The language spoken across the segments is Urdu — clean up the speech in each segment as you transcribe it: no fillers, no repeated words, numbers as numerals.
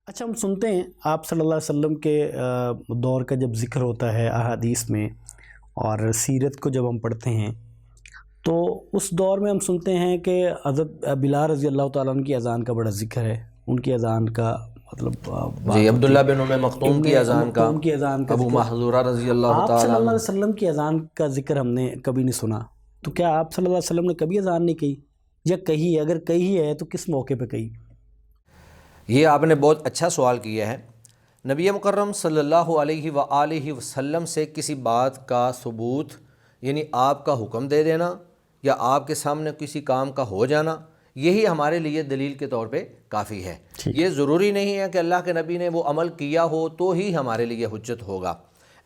اچھا، ہم سنتے ہیں آپ صلی اللہ علیہ وسلم کے دور کا جب ذکر ہوتا ہے احادیث میں اور سیرت کو جب ہم پڑھتے ہیں تو اس دور میں ہم سنتے ہیں کہ حضرت بلال رضی اللہ تعالیٰ عنہ کی اذان کا بڑا ذکر ہے. ان کی اذان کا مطلب جی، بات ہوتی عبداللہ ہے بن ام مکتوم کی ابن اذان کا، مکتوم کی اذان کا ابو ذکر. محذورہ رضی اللہ آپ صلی تعالیٰ اللہ عنہ۔ علیہ وسلم کی اذان کا ذکر ہم نے کبھی نہیں سنا، تو کیا آپ صلی اللہ علیہ وسلم نے کبھی اذان نہیں کہی، یا کہی ہے؟ اگر کہی ہے تو کس موقع پہ کہی؟ یہ آپ نے بہت اچھا سوال کیا ہے۔ نبی مکرم صلی اللہ علیہ وآلہ وسلم سے کسی بات کا ثبوت، یعنی آپ کا حکم دے دینا یا آپ کے سامنے کسی کام کا ہو جانا، یہی ہمارے لیے دلیل کے طور پہ کافی ہے۔ یہ ضروری نہیں ہے کہ اللہ کے نبی نے وہ عمل کیا ہو تو ہی ہمارے لیے حجت ہوگا۔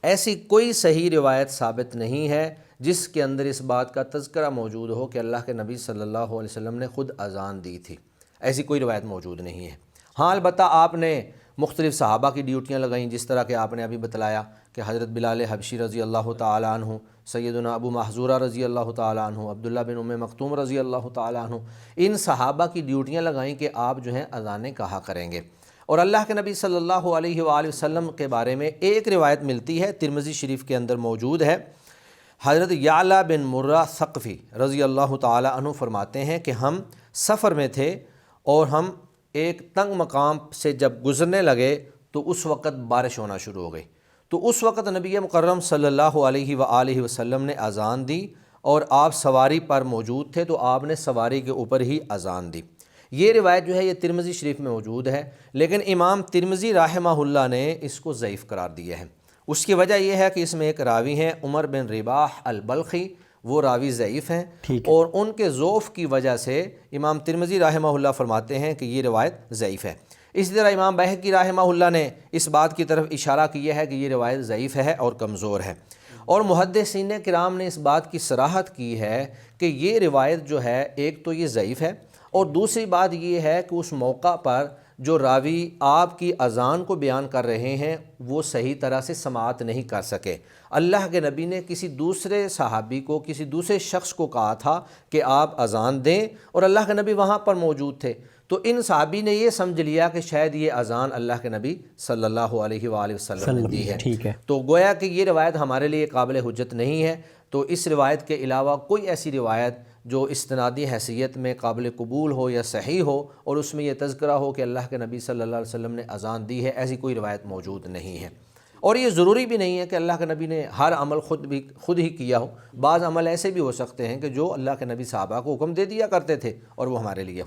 ایسی کوئی صحیح روایت ثابت نہیں ہے جس کے اندر اس بات کا تذکرہ موجود ہو کہ اللہ کے نبی صلی اللہ علیہ وسلم نے خود اذان دی تھی۔ ایسی کوئی روایت موجود نہیں ہے۔ ہاں، البتہ آپ نے مختلف صحابہ کی ڈیوٹیاں لگائیں، جس طرح کہ آپ نے ابھی بتلایا کہ حضرت بلال حبشی رضی اللہ تعالیٰ عنہ، سیدنا ابو محذورہ رضی اللہ تعالیٰ عنہ، عبداللہ بن ام مکتوم رضی اللہ تعالیٰ عنہ، ان صحابہ کی ڈیوٹیاں لگائیں کہ آپ جو ہیں اذانیں کہا کریں گے۔ اور اللہ کے نبی صلی اللہ علیہ وآلہ وسلم کے بارے میں ایک روایت ملتی ہے، ترمذی شریف کے اندر موجود ہے۔ حضرت یعلا بن مرہ ثقفی رضی اللہ تعالیٰ عنہ فرماتے ہیں کہ ہم سفر میں تھے اور ہم ایک تنگ مقام سے جب گزرنے لگے تو اس وقت بارش ہونا شروع ہو گئی، تو اس وقت نبی مکرم صلی اللہ علیہ وآلہ وسلم نے اذان دی اور آپ سواری پر موجود تھے تو آپ نے سواری کے اوپر ہی اذان دی۔ یہ روایت جو ہے یہ ترمذی شریف میں موجود ہے، لیکن امام ترمذی رحمہ اللہ نے اس کو ضعیف قرار دیا ہے۔ اس کی وجہ یہ ہے کہ اس میں ایک راوی ہیں عمر بن رباح البلخی، وہ راوی ضعیف ہیں، اور ان کے ضعف کی وجہ سے امام ترمذی رحمہ اللہ فرماتے ہیں کہ یہ روایت ضعیف ہے۔ اسی طرح امام بہقی رحمہ اللہ نے اس بات کی طرف اشارہ کیا ہے کہ یہ روایت ضعیف ہے اور کمزور ہے، اور محدثین کرام نے اس بات کی صراحت کی ہے کہ یہ روایت جو ہے ایک تو یہ ضعیف ہے، اور دوسری بات یہ ہے کہ اس موقع پر جو راوی آپ کی اذان کو بیان کر رہے ہیں وہ صحیح طرح سے سماعت نہیں کر سکے۔ اللہ کے نبی نے کسی دوسرے صحابی کو، کسی دوسرے شخص کو کہا تھا کہ آپ اذان دیں، اور اللہ کے نبی وہاں پر موجود تھے، تو ان صحابی نے یہ سمجھ لیا کہ شاید یہ اذان اللہ کے نبی صلی اللہ علیہ وآلہ وسلم نے دی ہے، تو گویا کہ یہ روایت ہمارے لیے قابل حجت نہیں ہے۔ تو اس روایت کے علاوہ کوئی ایسی روایت جو استنادی حیثیت میں قابل قبول ہو یا صحیح ہو اور اس میں یہ تذکرہ ہو کہ اللہ کے نبی صلی اللہ علیہ وسلم نے اذان دی ہے، ایسی کوئی روایت موجود نہیں ہے۔ اور یہ ضروری بھی نہیں ہے کہ اللہ کے نبی نے ہر عمل خود ہی کیا ہو، بعض عمل ایسے بھی ہو سکتے ہیں کہ جو اللہ کے نبی صحابہ کو حکم دے دیا کرتے تھے اور وہ ہمارے لیے